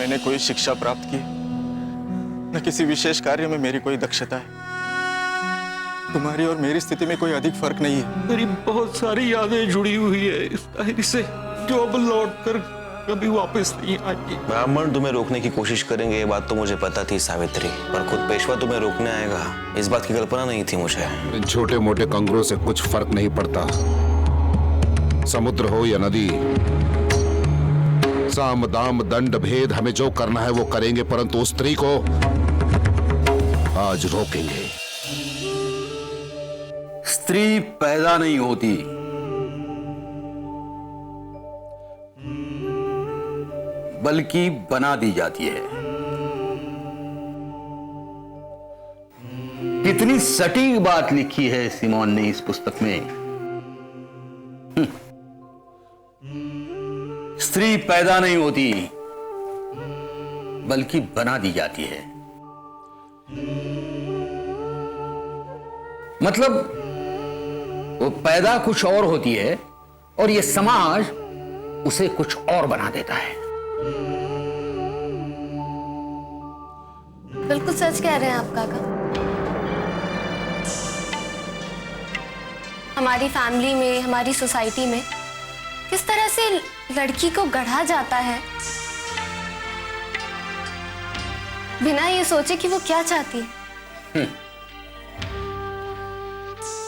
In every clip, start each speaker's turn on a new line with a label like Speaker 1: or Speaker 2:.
Speaker 1: मैंने कोई शिक्षा प्राप्त की, न किसी विशेष कार्य में मेरी कोई दक्षता है। तुम्हारी और मेरी स्थिति में कोई अधिक फर्क नहीं है।
Speaker 2: मेरी बहुत सारी यादें जुड़ी हुई है इस डायरी से, जो अब लौट कर कभी वापस नहीं आएगी।
Speaker 3: ब्राह्मण तुम्हें रोकने की कोशिश करेंगे, ये बात तो मुझे पता थी सावित्री, पर खुद पेशवा तुम्हें रोकने आएगा, इस बात की कल्पना नहीं थी मुझे।
Speaker 4: छोटे मोटे कंगरों से कुछ फर्क नहीं पड़ता, समुद्र हो या नदी। साम दाम दंड भेद, हमें जो करना है वो करेंगे, परंतु उस स्त्री को आज रोकेंगे।
Speaker 5: स्त्री पैदा नहीं होती, बल्कि बना दी जाती है। कितनी सटीक बात लिखी है सिमोन ने इस पुस्तक में। स्त्री पैदा नहीं होती, बल्कि बना दी जाती है। मतलब वो पैदा कुछ और होती है और ये समाज उसे कुछ और बना देता है।
Speaker 6: बिल्कुल सच कह रहे हैं आप काका। हमारी फैमिली में, हमारी सोसाइटी में किस तरह से लड़की को गढ़ा जाता है, बिना ये सोचे कि वो क्या चाहती है।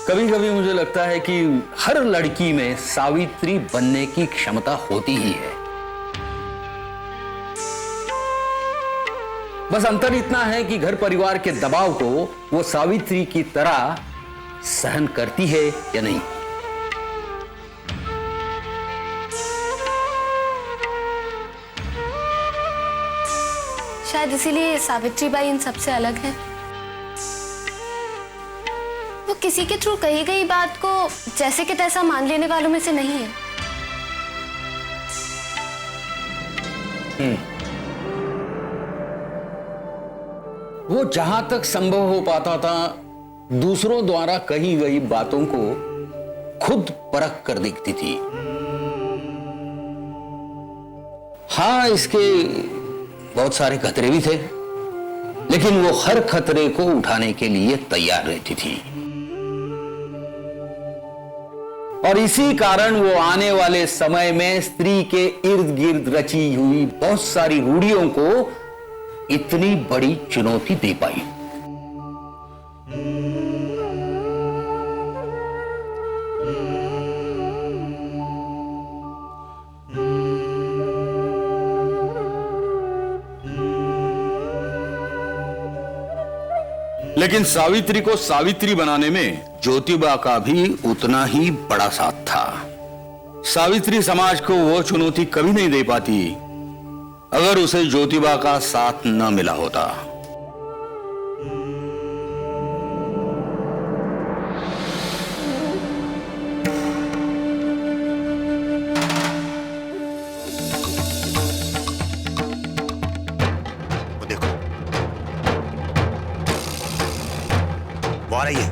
Speaker 5: कभी कभी मुझे लगता है कि हर लड़की में सावित्री बनने की क्षमता होती ही है। बस अंतर इतना है कि घर परिवार के दबाव को वो सावित्री की तरह सहन करती है या नहीं।
Speaker 6: शायद इसीलिए सावित्री बाई इन सबसे अलग है। वो किसी के थ्रू कही गई बात को जैसे कि तैसा मान लेने वालों में से नहीं है।
Speaker 5: वो जहां तक संभव हो पाता था दूसरों द्वारा कही गई बातों को खुद परख कर देखती थी। हाँ, इसके बहुत सारे खतरे भी थे, लेकिन वो हर खतरे को उठाने के लिए तैयार रहती थी। और इसी कारण वो आने वाले समय में स्त्री के इर्द गिर्द रची हुई बहुत सारी रूढ़ियों को इतनी बड़ी चुनौती दे पाई। लेकिन सावित्री को सावित्री बनाने में ज्योतिबा का भी उतना ही बड़ा साथ था। सावित्री समाज को वो चुनौती कभी नहीं दे पाती अगर उसे ज्योतिबा का साथ न मिला होता।
Speaker 7: वो आ रही है,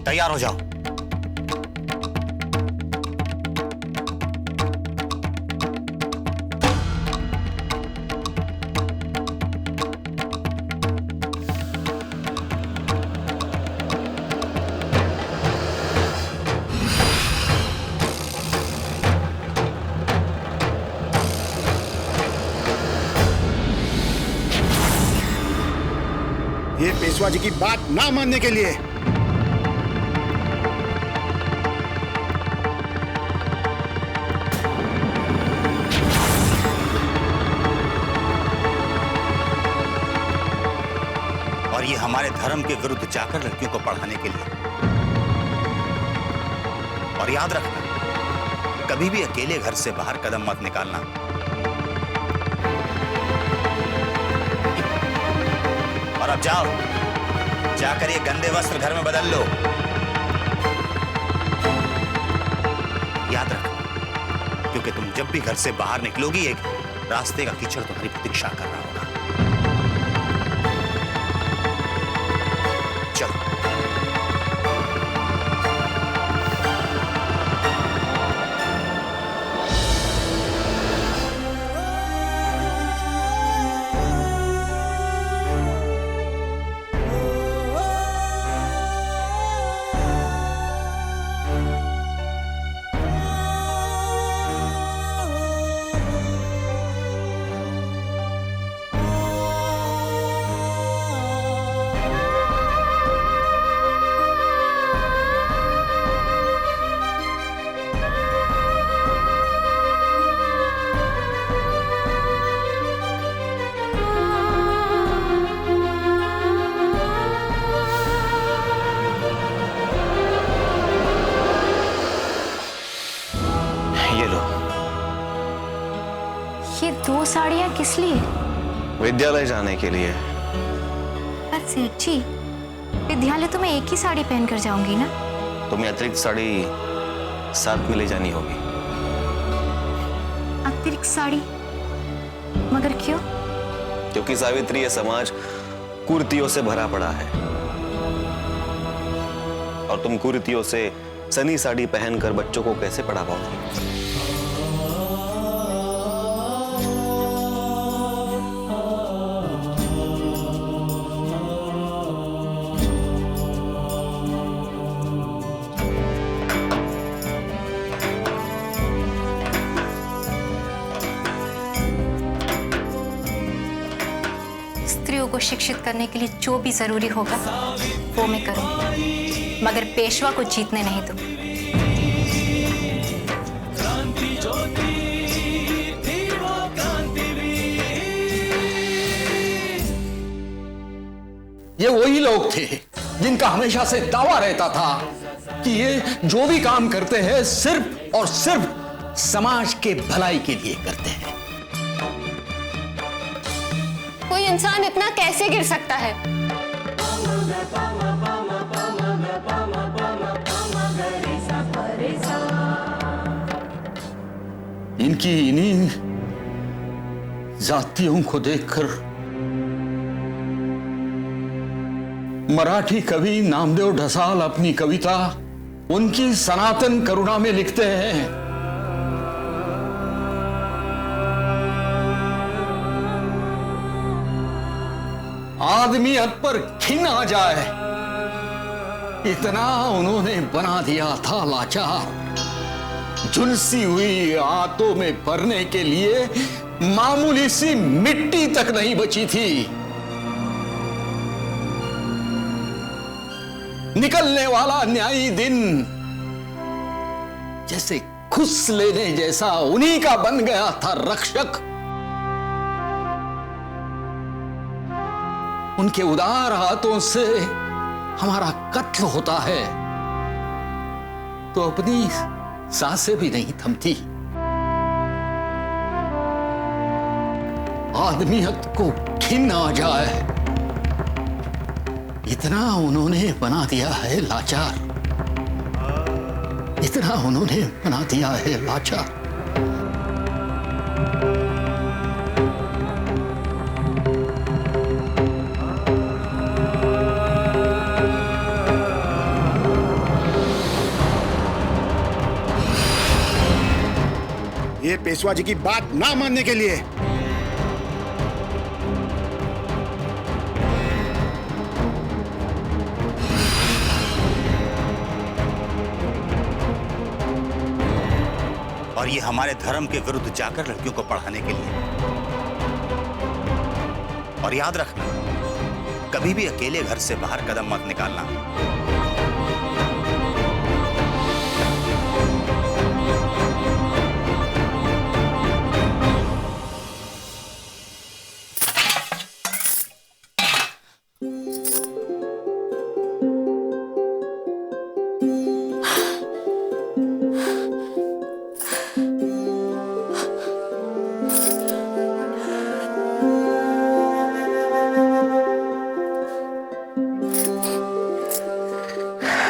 Speaker 7: तैयार हो जाओ।
Speaker 8: ये पेशवा जी की बात ना मानने के लिए।
Speaker 7: और ये हमारे धर्म के विरुद्ध जाकर लड़कियों को पढ़ाने के लिए। और याद रखना, कभी भी अकेले घर से बाहर कदम मत निकालना। और अब जाओ, जाकर ये गंदे वस्त्र घर में बदल लो। याद रखना, क्योंकि तुम जब भी घर से बाहर निकलोगी एक रास्ते का कीचड़ तुम्हारी प्रतीक्षा कर रहा होगा। चलो।
Speaker 9: साड़ियाँ किस लिए?
Speaker 3: विद्यालय जाने के लिए।
Speaker 9: पर सेठ जी, विद्यालय तो मैं एक ही साड़ी पहनकर जाऊंगी ना।
Speaker 3: तुम्हें अतिरिक्त साड़ी साथ में ले जानी होगी।
Speaker 9: अतिरिक्त साड़ी? मगर क्यों?
Speaker 3: क्योंकि सावित्री, ये समाज कुरीतियों से भरा पड़ा है और तुम कुरीतियों से सनी साड़ी पहनकर बच्चों को कैसे पढ़ा पाओगे?
Speaker 6: स्त्रियों को शिक्षित करने के लिए जो भी जरूरी होगा वो मैं करूंगी, मगर पेशवा को जीतने नहीं दूंगी।
Speaker 2: ये वही लोग थे जिनका हमेशा से दावा रहता था कि ये जो भी काम करते हैं सिर्फ और सिर्फ समाज के भलाई के लिए करते हैं।
Speaker 6: कोई इंसान इतना कैसे गिर सकता है?
Speaker 2: इनकी इन्हीं जातियों को देखकर मराठी कवि नामदेव ढसाल अपनी कविता उनकी सनातन करुणा में लिखते हैं, आदमियत पर घिन आ जाए इतना उन्होंने बना दिया था लाचार। झुलसी हुई आंतों में भरने के लिए मामूली सी मिट्टी तक नहीं बची थी। निकलने वाला न्यायी दिन जैसे खुस लेने जैसा उन्हीं का बन गया था रक्षक। उनके उदार हाथों से हमारा कत्ल होता है तो अपनी सांसें भी नहीं थमती। आदमियत को घिन आ जाए इतना उन्होंने बना दिया है लाचार, इतना उन्होंने बना दिया है लाचार।
Speaker 8: ये पेशवा जी की बात ना मानने के लिए
Speaker 7: और ये हमारे धर्म के विरुद्ध जाकर लड़कियों को पढ़ाने के लिए। और याद रखना, कभी भी अकेले घर से बाहर कदम मत निकालना।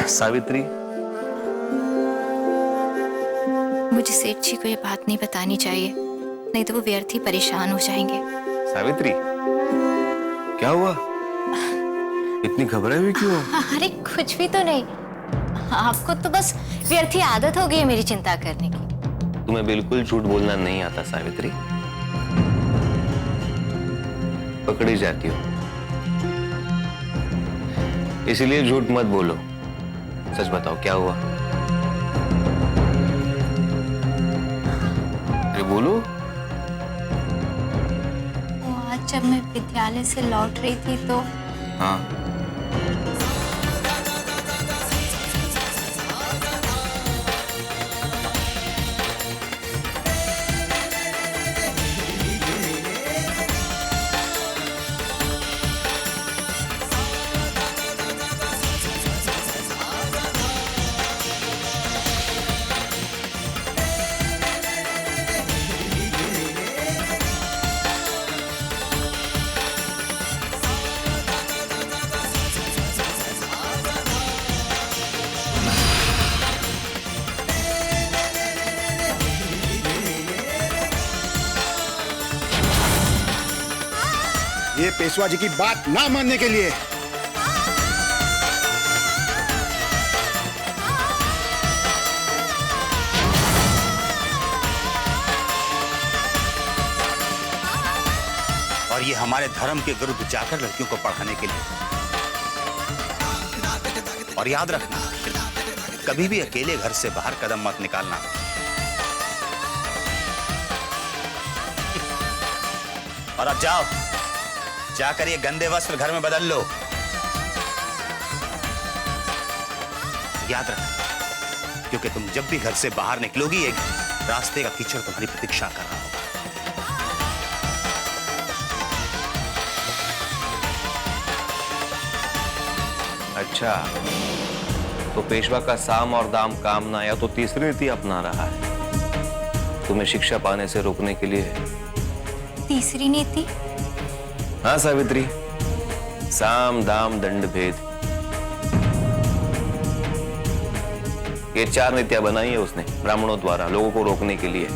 Speaker 3: सावित्री,
Speaker 9: मुझे सेठ जी को ये बात नहीं बतानी चाहिए, नहीं तो वो व्यर्थ ही परेशान हो जाएंगे।
Speaker 3: सावित्री, क्या हुआ? इतनी घबराई हुई क्यों?
Speaker 9: अरे कुछ भी तो नहीं, आपको तो बस व्यर्थ ही आदत हो गई है मेरी चिंता करने की।
Speaker 3: तुम्हें बिल्कुल झूठ बोलना नहीं आता सावित्री, पकड़ी जाती हो, इसलिए झूठ मत बोलो। सच बताओ, क्या हुआ? अरे बोलो।
Speaker 9: आज जब मैं विद्यालय से लौट रही थी तो
Speaker 3: हाँ,
Speaker 8: ये पेशवा जी की बात ना मानने के लिए।
Speaker 7: और ये हमारे धर्म के विरुद्ध जाकर लड़कियों को पढ़ाने के लिए। और याद रखना, कभी भी अकेले घर से बाहर कदम मत निकालना। और अब जाओ, जाकर ये गंदे वस्त्र घर में बदल लो। याद रखना, क्योंकि तुम जब भी घर से बाहर निकलोगी, एक रास्ते का कीचड़ तुम्हारी प्रतीक्षा कर रहा होगा।
Speaker 3: अच्छा, तो पेशवा का साम और दाम काम ना आया तो तीसरी नीति अपना रहा है तुम्हें शिक्षा पाने से रोकने के लिए।
Speaker 6: तीसरी नीति?
Speaker 3: हाँ सावित्री, साम दाम दंड भेद, ये 4 नीतियां बनाई है उसने ब्राह्मणों द्वारा लोगों को रोकने के लिए।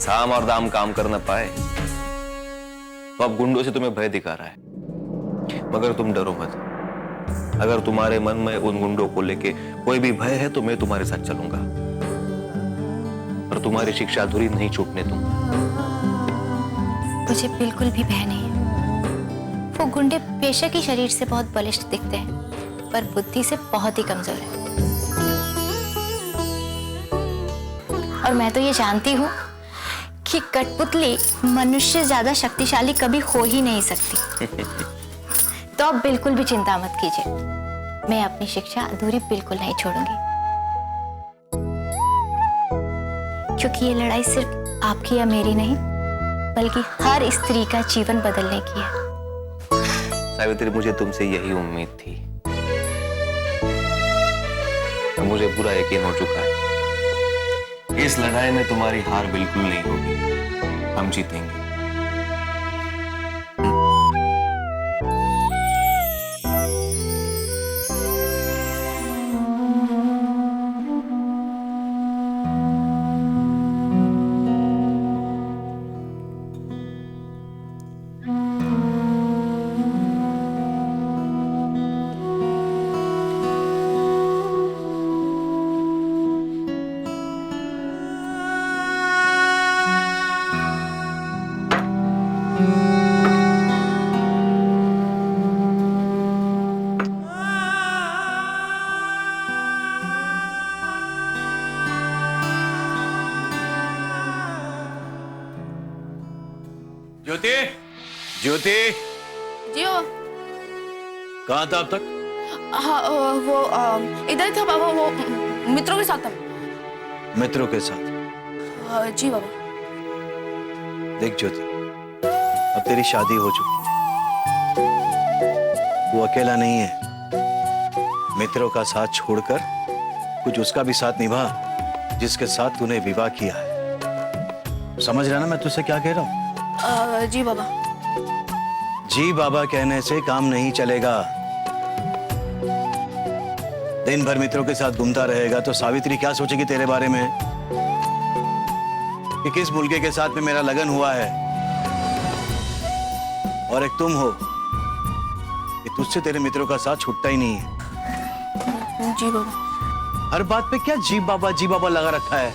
Speaker 3: साम और दाम काम कर न पाए तो अब गुंडों से तुम्हें भय दिखा रहा है। मगर तुम डरो मत, अगर तुम्हारे मन में उन गुंडों को लेके कोई भी भय है तो मैं तुम्हारे साथ चलूंगा और तुम्हारी शिक्षा अधूरी नहीं छूटने दूंगा।
Speaker 9: मुझे बिल्कुल भी भय नहीं है। वो गुंडे बेशक ही शरीर से बहुत बलिष्ठ दिखते हैं, पर बुद्धि से बहुत ही कमजोर है। और मैं तो ये जानती हूँ कि कठपुतली मनुष्य ज्यादा शक्तिशाली कभी हो ही नहीं सकती। तो आप बिल्कुल भी चिंता मत कीजिए, मैं अपनी शिक्षा अधूरी बिल्कुल नहीं छोड़ूंगी, क्योंकि ये लड़ाई सिर्फ आपकी या मेरी नहीं, बल्कि हर स्त्री का जीवन बदलने की है।
Speaker 3: सावित्री, मुझे तुमसे यही उम्मीद थी। मुझे पूरा यकीन हो चुका है, इस लड़ाई में तुम्हारी हार बिल्कुल नहीं होगी, हम जीतेंगे।
Speaker 5: ज्योति, ज्योति,
Speaker 10: जी हो।
Speaker 5: कहाँ था अब तक?
Speaker 10: हाँ, वो इधर ही था बाबा, वो मित्रों के साथ था।
Speaker 5: मित्रों के साथ?
Speaker 10: जी बाबा।
Speaker 5: देख ज्योति, अब तेरी शादी हो चुकी, वो अकेला नहीं है। मित्रों का साथ छोड़कर कुछ उसका भी साथ निभा जिसके साथ तूने विवाह किया है। समझ रहा ना मैं तुझसे क्या कह रहा हूँ?
Speaker 10: जी बाबा।
Speaker 5: जी बाबा कहने से काम नहीं चलेगा। दिन भर मित्रों के साथ घूमता रहेगा तो सावित्री क्या सोचेगी तेरे बारे में कि किस मुल्के के साथ में मेरा लगन हुआ है, और एक तुम हो कि तुझसे तेरे मित्रों का साथ छूटता ही नहीं है।
Speaker 10: जी बाबा।
Speaker 5: हर बात पे क्या जी बाबा लगा रखा है।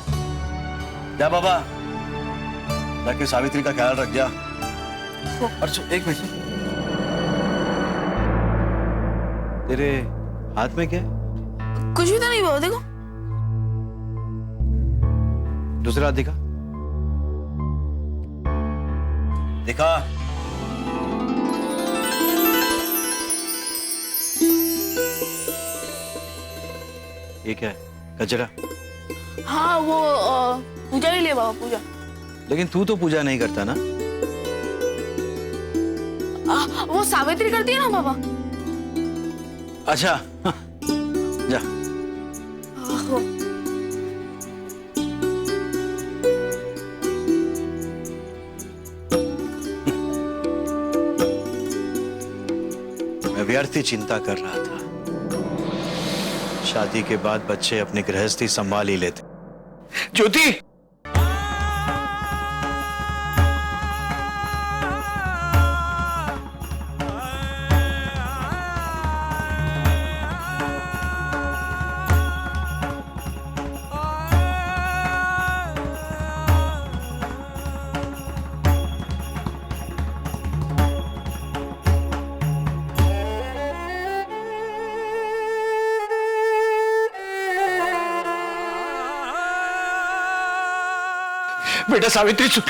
Speaker 5: जा बाबा, जाके सावित्री का ख्याल रख जा। और एक मिनट, तेरे हाथ में क्या है?
Speaker 10: कुछ भी तो नहीं बाबा, देखो।
Speaker 5: दूसरा हाथ दिखा, दिखा। ये क्या है? गजरा?
Speaker 10: हाँ, वो पूजा के लिए बाबा, पूजा।
Speaker 5: लेकिन तू तो पूजा नहीं करता ना?
Speaker 10: वो सावित्री करती है ना बाबा।
Speaker 5: अच्छा, जा। मैं व्यर्थ ही चिंता कर रहा था। शादी के बाद बच्चे अपनी गृहस्थी संभाल ही लेते। ज्योति, बेटा सावित्री सुन।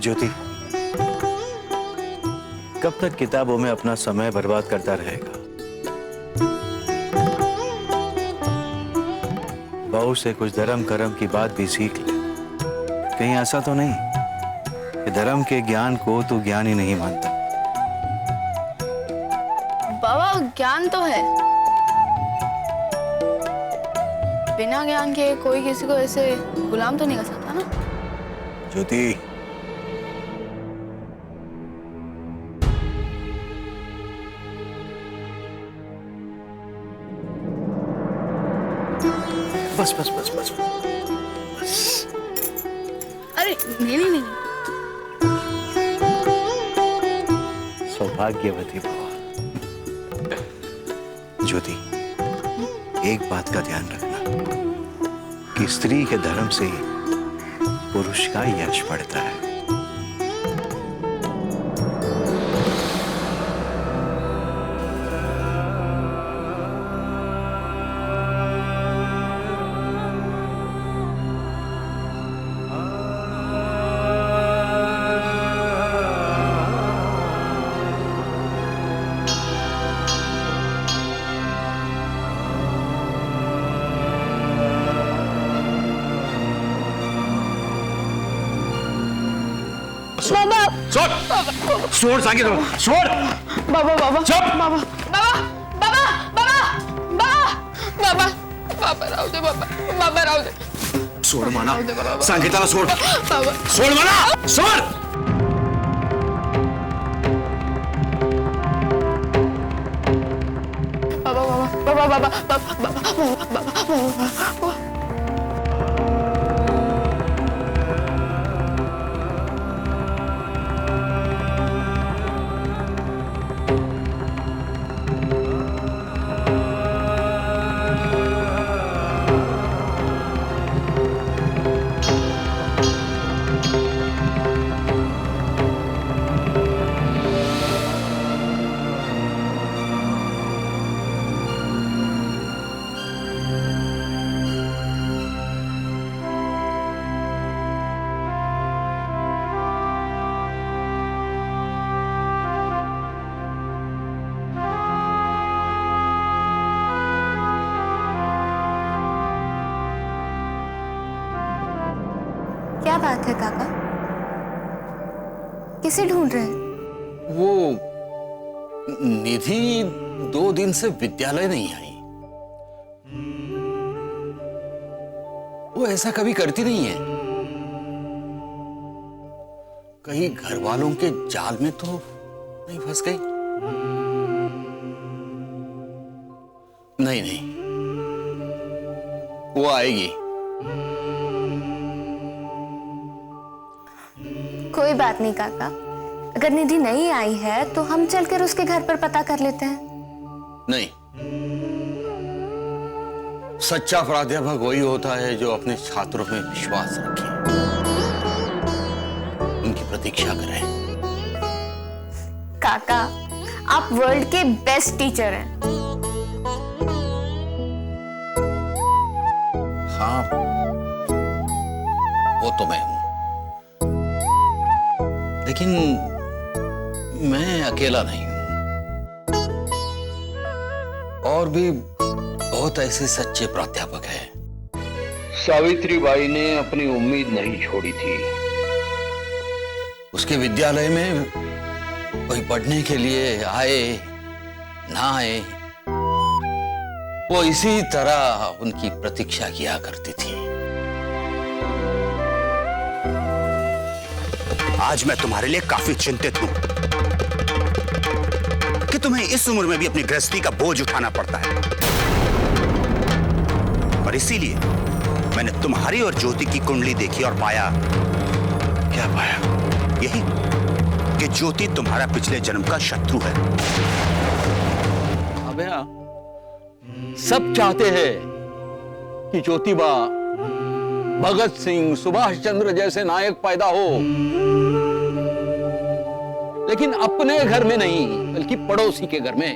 Speaker 11: ज्योति, कब तक किताबों में अपना समय बर्बाद करता रहेगा? बहू से कुछ धर्म कर्म की बात भी सीख ले। कहीं ऐसा तो नहीं कि धर्म के ज्ञान को तू ज्ञान ही नहीं मानता?
Speaker 10: बाबा ज्ञान तो है, बिना ज्ञान के कोई किसी को ऐसे गुलाम तो नहीं कर सकता ना।
Speaker 11: ज्योति, बस बस बस बस बस।
Speaker 10: अरे नहीं नहीं नहीं,
Speaker 11: सौभाग्यवती भवा। ज्योति, एक बात का ध्यान रखना कि स्त्री के धर्म से पुरुष का यश बढ़ता है।
Speaker 5: छोड़ सांगे तो छोड़।
Speaker 10: बाबा बाबा
Speaker 5: चुप।
Speaker 10: बाबा बाबा बाबा बाबा बाबा बाबा बाबा राव दे, बाबा बाबा राव दे।
Speaker 5: सोड माना, सांगीताला सोड।
Speaker 10: बाबा
Speaker 5: सोड माना, सोड।
Speaker 10: बाबा बाबा बाबा बाबा बाबा बाबा।
Speaker 9: क्या बात है काका? किसे ढूंढ रहे हैं?
Speaker 2: वो निधि 2 दिन से विद्यालय नहीं आई। वो ऐसा कभी करती नहीं है। कहीं घर वालों के जाल में तो नहीं फंस गई? नहीं नहीं, वो आएगी।
Speaker 9: कोई बात नहीं काका, अगर निधि नहीं आई है तो हम चलकर उसके घर पर पता कर लेते हैं।
Speaker 2: नहीं, सच्चा प्राध्यापक वही होता है जो अपने छात्रों में विश्वास रखे, उनकी प्रतीक्षा करे।
Speaker 9: काका, आप वर्ल्ड के बेस्ट टीचर हैं।
Speaker 2: हाँ, वो तो मैं हूं, लेकिन मैं अकेला नहीं हूं। और भी बहुत ऐसे सच्चे प्राध्यापक हैं।
Speaker 5: सावित्री बाई ने अपनी उम्मीद नहीं छोड़ी थी
Speaker 2: उसके विद्यालय में कोई पढ़ने के लिए आए ना आए, वो इसी तरह उनकी प्रतीक्षा किया करती थी।
Speaker 7: आज मैं तुम्हारे लिए काफी चिंतित हूं कि तुम्हें इस उम्र में भी अपनी गृहस्थी का बोझ उठाना पड़ता है, और इसीलिए मैंने तुम्हारी और ज्योति की कुंडली देखी और पाया, क्या पाया? यही कि ज्योति तुम्हारा पिछले जन्म का शत्रु है।
Speaker 2: अबे सब चाहते हैं कि ज्योतिबा भगत सिंह, सुभाष चंद्र जैसे नायक पैदा हो, लेकिन अपने घर में नहीं बल्कि पड़ोसी के घर में।